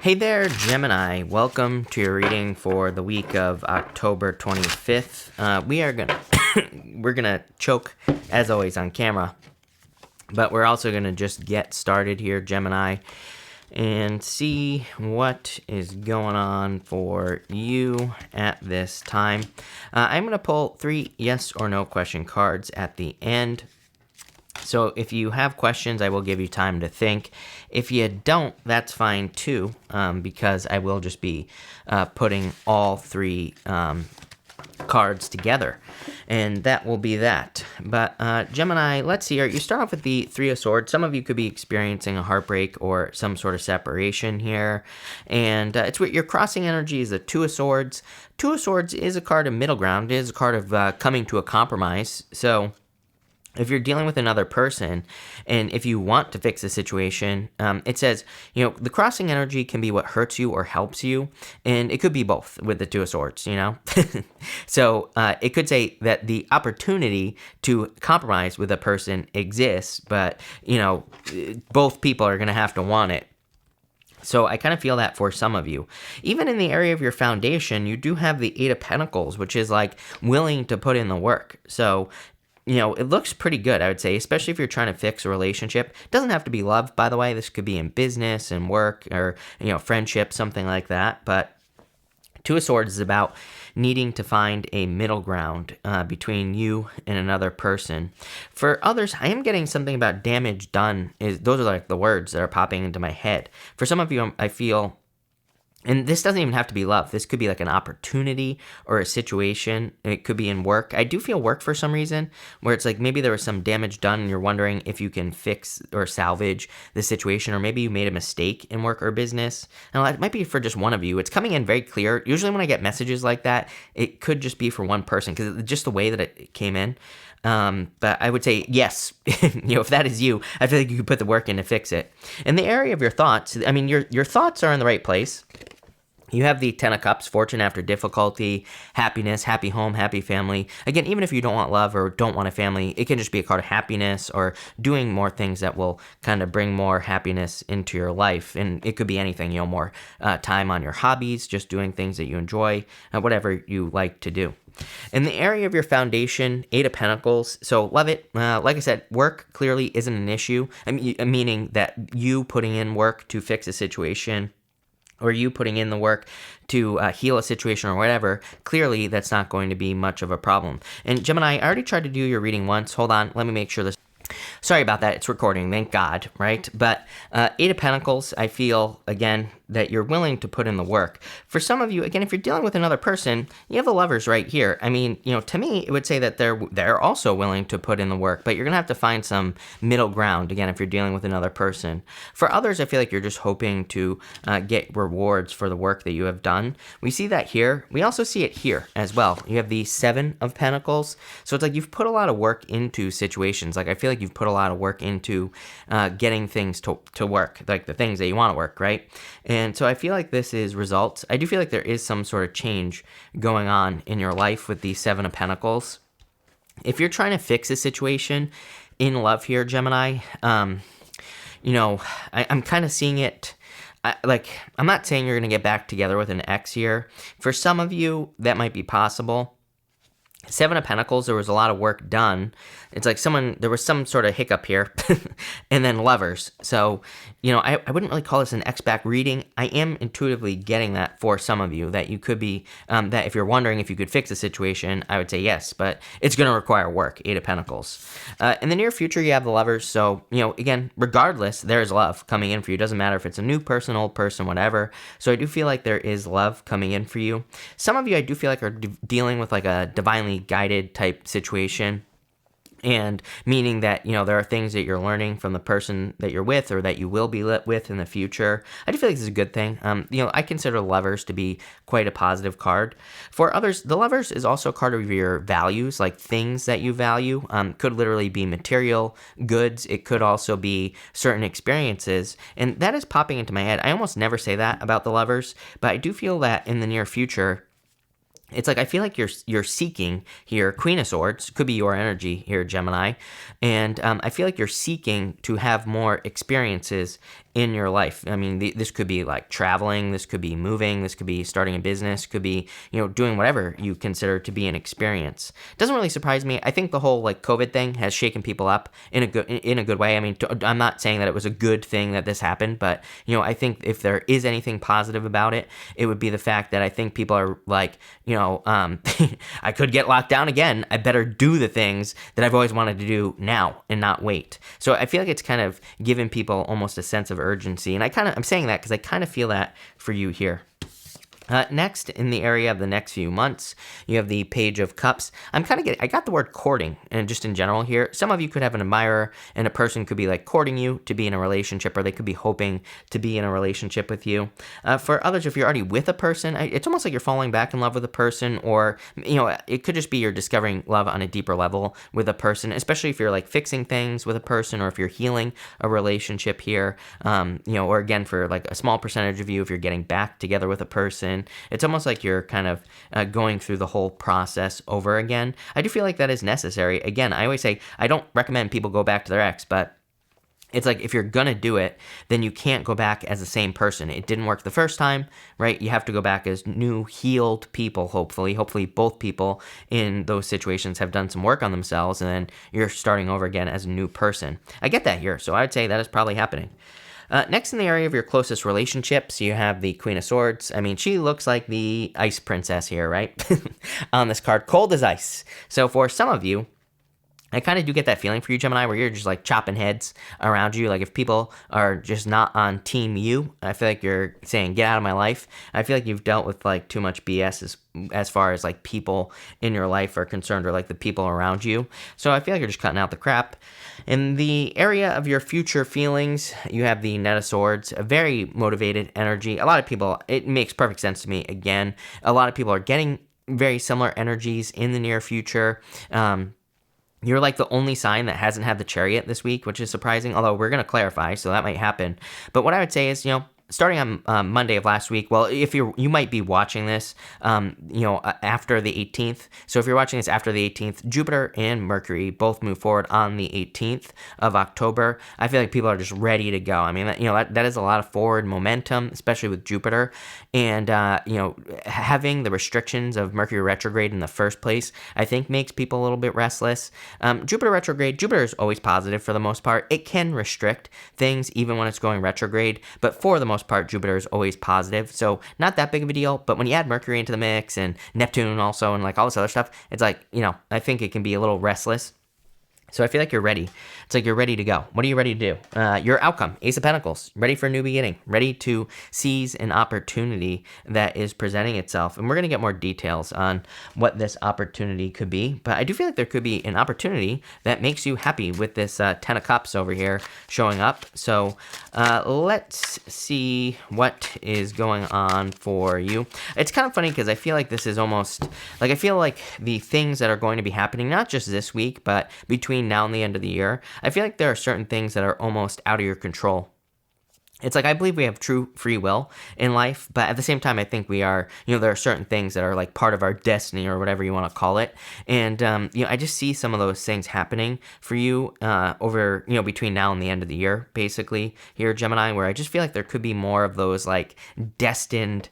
Hey there, Gemini. Welcome to your reading for the week of October 25th. We're gonna choke as always on camera, but we're also gonna just get started here, Gemini, and see what is going on for you at this time. I'm gonna pull 3 yes or no question cards at the end. So if you have questions, I will give you time to think. If you don't, that's fine too, because I will just be putting all 3 cards together, and that will be that. But Gemini, let's see here. You start off with the 3 of Swords. Some of you could be experiencing a heartbreak or some sort of separation here, and it's what your crossing energy is the 2 of Swords. 2 of Swords is a card of middle ground. It is a card of coming to a compromise. So if you're dealing with another person and if you want to fix the situation, it says, the crossing energy can be what hurts you or helps you. And it could be both with the 2 of Swords, So it could say that the opportunity to compromise with a person exists, but, both people are going to have to want it. So I kind of feel that for some of you. Even in the area of your foundation, you do have the 8 of Pentacles, which is like willing to put in the work. So it looks pretty good, I would say, especially if you're trying to fix a relationship. It doesn't have to be love, by the way. This could be in business and work or, friendship, something like that. But 2 of Swords is about needing to find a middle ground between you and another person. For others, I am getting something about damage done. Those are like the words that are popping into my head. For some of you, I feel... And this doesn't even have to be love. This could be like an opportunity or a situation. It could be in work. I do feel work for some reason where it's like maybe there was some damage done and you're wondering if you can fix or salvage the situation, or maybe you made a mistake in work or business. And it might be for just one of you. It's coming in very clear. Usually when I get messages like that, it could just be for one person because it's just the way that it came in. But I would say yes, if that is you, I feel like you could put the work in to fix it. In the area of your thoughts, I mean, your thoughts are in the right place. You have the 10 of Cups, fortune after difficulty, happiness, happy home, happy family. Again, even if you don't want love or don't want a family, it can just be a card of happiness or doing more things that will kind of bring more happiness into your life. And it could be anything, more time on your hobbies, just doing things that you enjoy, whatever you like to do. In the area of your foundation, 8 of Pentacles, so love it. Like I said, work clearly isn't an issue. Meaning that you putting in work to fix a situation, or you putting in the work to heal a situation or whatever, clearly that's not going to be much of a problem. And Gemini, I already tried to do your reading once. Hold on, let me make sure this... Sorry about that, it's recording, thank God, right? But 8 of Pentacles, I feel, again, that you're willing to put in the work. For some of you, again, if you're dealing with another person, you have the Lovers right here. I mean, to me, it would say that they're also willing to put in the work, but you're going to have to find some middle ground, again, if you're dealing with another person. For others, I feel like you're just hoping to get rewards for the work that you have done. We see that here. We also see it here as well. You have the 7 of Pentacles. So it's like you've put a lot of work into situations. Like I feel like you've put a lot of work into getting things to work, like the things that you want to work, right? And so I feel like this is results. I do feel like there is some sort of change going on in your life with the 7 of Pentacles. If you're trying to fix a situation in love here, Gemini, I'm kind of seeing it. I'm not saying you're going to get back together with an ex here. For some of you, that might be possible. 7 of Pentacles, there was a lot of work done. It's like there was some sort of hiccup here. And then Lovers. So, I wouldn't really call this an X-back reading. I am intuitively getting that for some of you, that you could be, that if you're wondering if you could fix the situation, I would say yes, but it's going to require work, 8 of Pentacles. In the near future, you have the Lovers. So, again, regardless, there's love coming in for you. It doesn't matter if it's a new person, old person, whatever. So I do feel like there is love coming in for you. Some of you, I do feel like are dealing with like a divinely guided type situation. And meaning that, there are things that you're learning from the person that you're with or that you will be with in the future. I do feel like this is a good thing. I consider Lovers to be quite a positive card. For others, the Lovers is also a card of your values, like things that you value. Could literally be material goods. It could also be certain experiences. And that is popping into my head. I almost never say that about the Lovers, but I do feel that in the near future, it's like I feel like you're seeking here. Queen of Swords could be your energy here, Gemini. And I feel like you're seeking to have more experiences in your life. I mean, this could be like traveling, this could be moving, this could be starting a business, could be, doing whatever you consider to be an experience. It doesn't really surprise me. I think the whole like COVID thing has shaken people up in a good way. I mean, I'm not saying that it was a good thing that this happened, but I think if there is anything positive about it, it would be the fact that I think people are like, I could get locked down again. I better do the things that I've always wanted to do now and not wait. So I feel like it's kind of given people almost a sense of urgency. And I'm saying that because I kind of feel that for you here. Next, in the area of the next few months, you have the Page of Cups. I got the word courting, and just in general here, some of you could have an admirer, and a person could be like courting you to be in a relationship, or they could be hoping to be in a relationship with you. For others, if you're already with a person, it's almost like you're falling back in love with a person, or, it could just be you're discovering love on a deeper level with a person, especially if you're like fixing things with a person, or if you're healing a relationship here, or again, for like a small percentage of you, if you're getting back together with a person. It's almost like you're kind of going through the whole process over again. I do feel like that is necessary. Again, I always say I don't recommend people go back to their ex, but it's like if you're going to do it, then you can't go back as the same person. It didn't work the first time, right? You have to go back as new, healed people, hopefully. Hopefully both people in those situations have done some work on themselves, and then you're starting over again as a new person. I get that here, so I would say that is probably happening. Next, in the area of your closest relationships, you have the Queen of Swords. I mean, she looks like the ice princess here, right? On this card, cold as ice. So for some of you, I kind of do get that feeling for you, Gemini, where you're just like chopping heads around you. Like if people are just not on team you, I feel like you're saying, get out of my life. I feel like you've dealt with like too much BS as far as like people in your life are concerned, or like the people around you. So I feel like you're just cutting out the crap. In the area of your future feelings, you have the Knight of Swords, a very motivated energy. A lot of people, it makes perfect sense to me. Again, a lot of people are getting very similar energies in the near future. You're like the only sign that hasn't had the Chariot this week, which is surprising, although we're going to clarify, so that might happen. But what I would say is, starting on Monday of last week, well, if you might be watching this, after the 18th. So if you're watching this after the 18th, Jupiter and Mercury both move forward on the 18th of October. I feel like people are just ready to go. I mean, that is a lot of forward momentum, especially with Jupiter. And, having the restrictions of Mercury retrograde in the first place, I think makes people a little bit restless. Jupiter retrograde, Jupiter is always positive for the most part. It can restrict things even when it's going retrograde, but for the most part, Jupiter is always positive, so not that big of a deal. But when you add Mercury into the mix, and Neptune also, and like all this other stuff, it's like, I think it can be a little restless. So I feel like you're ready. It's like you're ready to go. What are you ready to do? Your outcome, Ace of Pentacles, ready for a new beginning, ready to seize an opportunity that is presenting itself. And we're going to get more details on what this opportunity could be. But I do feel like there could be an opportunity that makes you happy with this Ten of Cups over here showing up. So let's see what is going on for you. It's kind of funny because I feel like this is almost, like I feel like the things that are going to be happening, not just this week, but between now and the end of the year, I feel like there are certain things that are almost out of your control. It's like I believe we have true free will in life, but at the same time, I think we are, there are certain things that are like part of our destiny or whatever you want to call it. And, I just see some of those things happening for you over, between now and the end of the year, basically here, Gemini, where I just feel like there could be more of those like destined,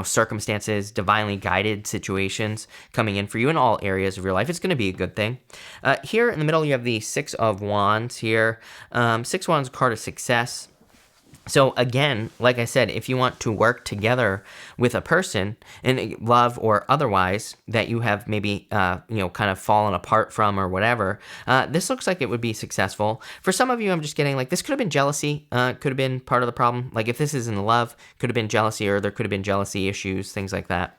circumstances, divinely guided situations coming in for you in all areas of your life. It's going to be a good thing. Here in the middle, you have the Six of Wands here. Six of Wands, card of success. So again, like I said, if you want to work together with a person in love or otherwise that you have maybe, kind of fallen apart from or whatever, this looks like it would be successful. For some of you, I'm just getting like, this could have been jealousy, could have been part of the problem. Like if this is in love, could have been jealousy, or there could have been jealousy issues, things like that.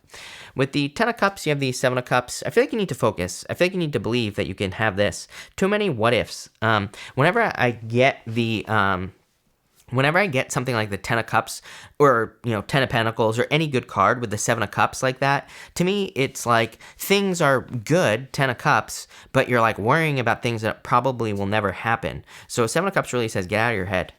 With the Ten of Cups, you have the Seven of Cups. I feel like you need to focus. I feel like you need to believe that you can have this. Too many what ifs. Whenever I get something like the Ten of Cups or, Ten of Pentacles or any good card with the Seven of Cups like that, to me, it's like things are good, Ten of Cups, but you're like worrying about things that probably will never happen. So Seven of Cups really says, get out of your head.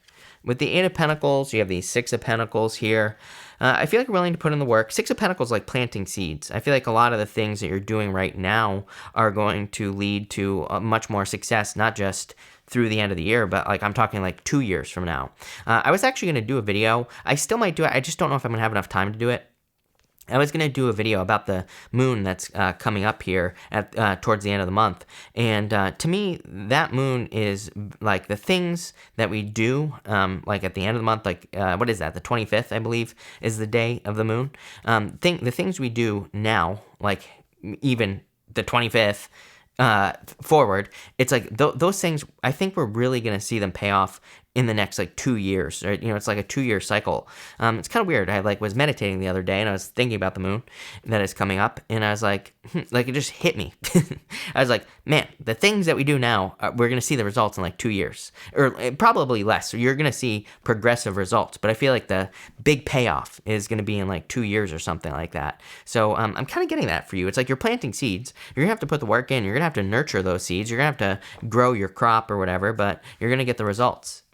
With the Eight of Pentacles, you have the Six of Pentacles here. I feel like you're willing to put in the work. Six of Pentacles, like planting seeds. I feel like a lot of the things that you're doing right now are going to lead to much more success, not just through the end of the year, but like I'm talking like 2 years from now. I was actually going to do a video. I still might do it. I just don't know if I'm going to have enough time to do it. I was going to do a video about the moon that's coming up here at towards the end of the month. And to me, that moon is like the things that we do, like at the end of the month, like what is that? The 25th, I believe, is the day of the moon. The things we do now, like even the 25th, forward, it's like those things, I think we're really going to see them pay off in the next like 2 years, or, it's like a 2-year cycle. It's kind of weird. I like was meditating the other day and I was thinking about the moon that is coming up, and I was like, like it just hit me. I was like, man, the things that we do now, we're going to see the results in like 2 years, or probably less. You're going to see progressive results, but I feel like the big payoff is going to be in like 2 years or something like that. So I'm kind of getting that for you. It's like you're planting seeds. You're going to have to put the work in. You're going to have to nurture those seeds. You're going to have to grow your crop or whatever, but you're going to get the results.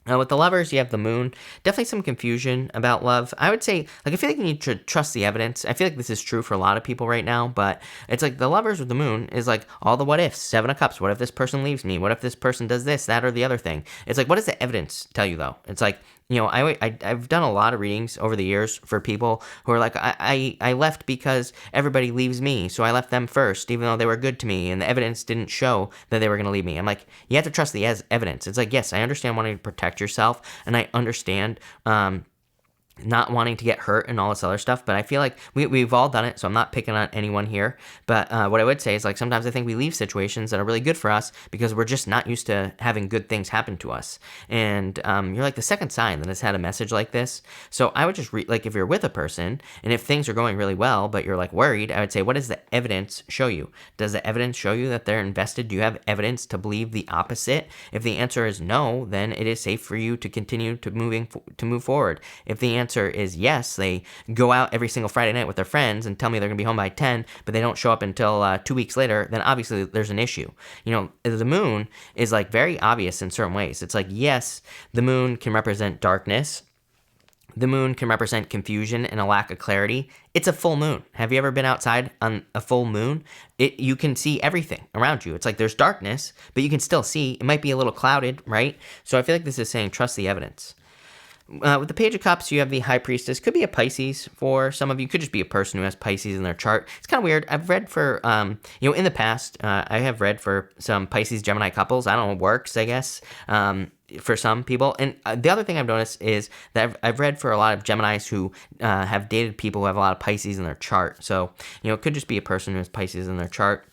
With the lovers, you have the moon. Definitely some confusion about love. I would say, like, I feel like you need to trust the evidence. I feel like this is true for a lot of people right now, but it's like the lovers with the moon is like all the what ifs. 7 of Cups. What if this person leaves me? What if this person does this, that, or the other thing? It's like, what does the evidence tell you, though? It's like, I've done a lot of readings over the years for people who are like, I left because everybody leaves me, so I left them first, even though they were good to me, and the evidence didn't show that they were going to leave me. I'm like, you have to trust the evidence. It's like, yes, I understand wanting to protect yourself, and I understand not wanting to get hurt and all this other stuff, but I feel like we've all done it, so I'm not picking on anyone here, but what I would say is, like, sometimes I think we leave situations that are really good for us because we're just not used to having good things happen to us, and you're like the second sign that has had a message like this, so I would just, like, if you're with a person, and if things are going really well, but you're, like, worried, I would say, what does the evidence show you? Does the evidence show you that they're invested? Do you have evidence to believe the opposite? If the answer is no, then it is safe for you to continue to move forward. If the answer is yes, they go out every single Friday night with their friends and tell me they're going to be home by 10, but they don't show up until 2 weeks later, then obviously there's an issue. The moon is like very obvious in certain ways. It's like, yes, the moon can represent darkness. The moon can represent confusion and a lack of clarity. It's a full moon. Have you ever been outside on a full moon? You can see everything around you. It's like there's darkness, but you can still see. It might be a little clouded, right? So I feel like this is saying trust the evidence. With the Page of Cups, you have the High Priestess. Could be a Pisces for some of you. Could just be a person who has Pisces in their chart. It's kind of weird. I've read for, in the past, I have read for some Pisces Gemini couples. I don't know, it works, I guess, for some people. And the other thing I've noticed is that I've read for a lot of Geminis who have dated people who have a lot of Pisces in their chart. So, it could just be a person who has Pisces in their chart.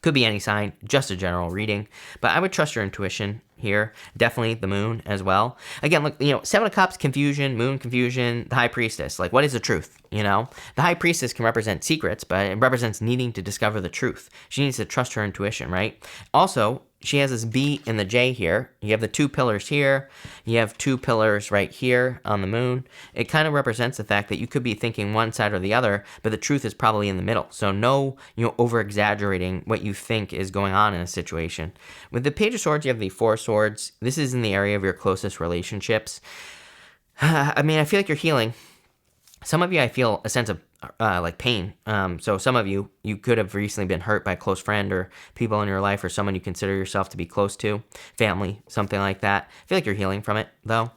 Could be any sign, just a general reading. But I would trust your intuition here. Definitely the moon as well. Again, look, 7 of Cups, confusion, moon confusion, the High Priestess. Like, what is the truth? The High Priestess can represent secrets, but it represents needing to discover the truth. She needs to trust her intuition, right? Also, she has this B and the J here. You have the 2 pillars here. You have 2 pillars right here on the moon. It kind of represents the fact that you could be thinking one side or the other, but the truth is probably in the middle. So no, over-exaggerating what you think is going on in a situation. With the Page of Swords, you have the 4 swords. This is in the area of your closest relationships. I feel like you're healing. Some of you, I feel a sense of like pain. So some of you could have recently been hurt by a close friend or people in your life or someone you consider yourself to be close to, family, something like that. I feel like you're healing from it, though.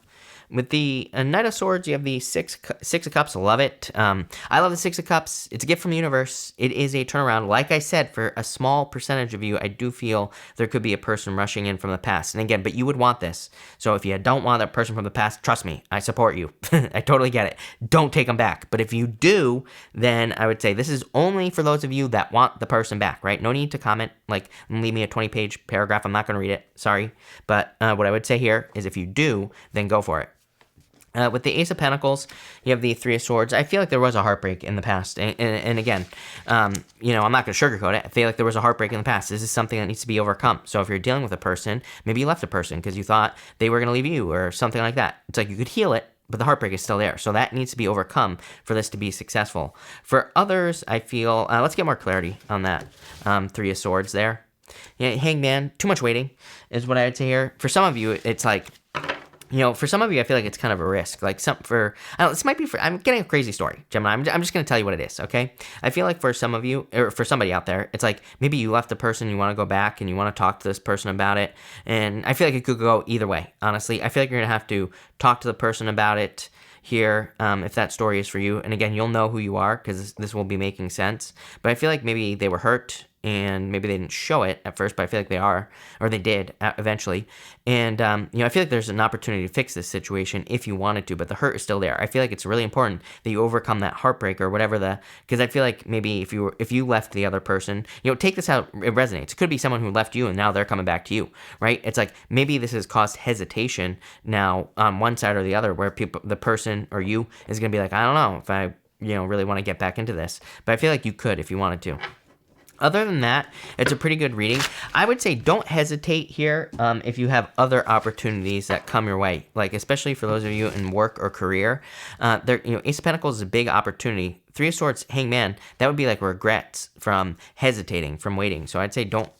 With the Knight of Swords, you have the Six of Cups. Love it. I love the 6 of Cups. It's a gift from the universe. It is a turnaround. Like I said, for a small percentage of you, I do feel there could be a person rushing in from the past. And again, but you would want this. So if you don't want that person from the past, trust me, I support you. I totally get it. Don't take them back. But if you do, then I would say this is only for those of you that want the person back, right? No need to comment, and leave me a 20-page paragraph. I'm not going to read it. Sorry. But what I would say here is if you do, then go for it. With the Ace of Pentacles, you have the 3 of Swords. I feel like there was a heartbreak in the past. And again, I'm not going to sugarcoat it. I feel like there was a heartbreak in the past. This is something that needs to be overcome. So if you're dealing with a person, maybe you left a person because you thought they were going to leave you or something like that. It's like you could heal it, but the heartbreak is still there. So that needs to be overcome for this to be successful. For others, I feel, let's get more clarity on that 3 of Swords there. Hangman, too much waiting is what I would say here. For some of you, it's like, For some of you, I feel like it's kind of a risk. Like I don't, this might be for, I'm getting a crazy story, Gemini. I'm just going to tell you what it is, okay? I feel like for some of you, or for somebody out there, it's like maybe you left the person, you want to go back and you want to talk to this person about it. And I feel like it could go either way, honestly. I feel like you're going to have to talk to the person about it here, if that story is for you. And again, you'll know who you are because this will be making sense. But I feel like maybe they were hurt and maybe they didn't show it at first, but I feel like they are, or they did eventually. And, I feel like there's an opportunity to fix this situation if you wanted to, but the hurt is still there. I feel like it's really important that you overcome that heartbreak or whatever because I feel like maybe if you left the other person, take this out, it resonates. It could be someone who left you and now they're coming back to you, right? It's like maybe this has caused hesitation now on one side or the other where the person or you is going to be like, I don't know if I, really want to get back into this, but I feel like you could if you wanted to. Other than that, it's a pretty good reading. I would say don't hesitate here if you have other opportunities that come your way, like especially for those of you in work or career. Ace of Pentacles is a big opportunity. Three of Swords, Hangman, that would be like regrets from hesitating, from waiting. So I'd say don't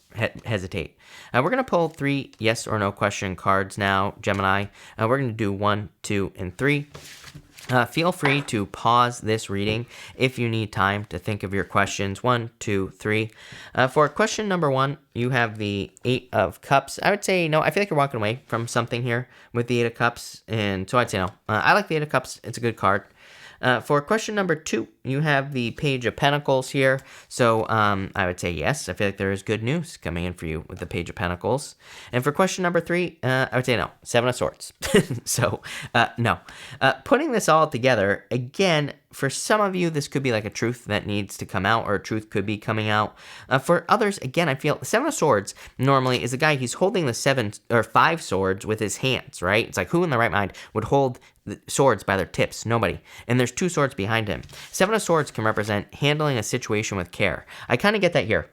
hesitate. We're going to pull 3 yes or no question cards now, Gemini. We're going to do 1, 2, and 3. Feel free to pause this reading if you need time to think of your questions. 1, 2, 3. For question number 1, you have the 8 of Cups. I would say no. I feel like you're walking away from something here with the 8 of Cups, and so I'd say no. I like the 8 of Cups. It's a good card. For question number 2, you have the Page of Pentacles here. So I would say yes. I feel like there is good news coming in for you with the Page of Pentacles. And for question number 3, I would say no. 7 of Swords. So no. Putting this all together, again, for some of you, this could be like a truth that needs to come out, or a truth could be coming out. For others, again, I feel 7 of Swords normally is a guy, he's holding the 7 or 5 swords with his hands, right? It's like, who in the right mind would hold the swords by their tips? Nobody. And there's 2 swords behind him. 7 of Swords can represent handling a situation with care. I kind of get that here.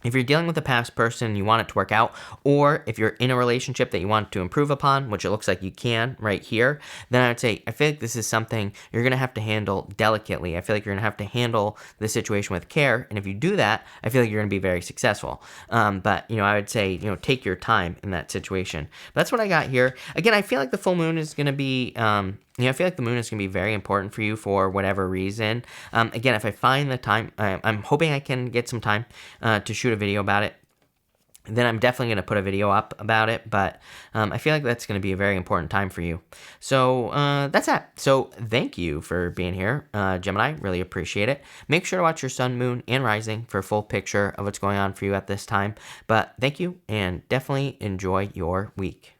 If you're dealing with a past person and you want it to work out, or if you're in a relationship that you want to improve upon, which it looks like you can right here, then I would say, I feel like this is something you're going to have to handle delicately. I feel like you're going to have to handle the situation with care. And if you do that, I feel like you're going to be very successful. But, I would say, take your time in that situation. But that's what I got here. Again, I feel like the full moon is going to be... I feel like the moon is going to be very important for you for whatever reason. Again, if I find the time, I'm hoping I can get some time to shoot a video about it. Then I'm definitely going to put a video up about it. But I feel like that's going to be a very important time for you. So that's that. So thank you for being here, Gemini. Really appreciate it. Make sure to watch your sun, moon, and rising for a full picture of what's going on for you at this time. But thank you, and definitely enjoy your week.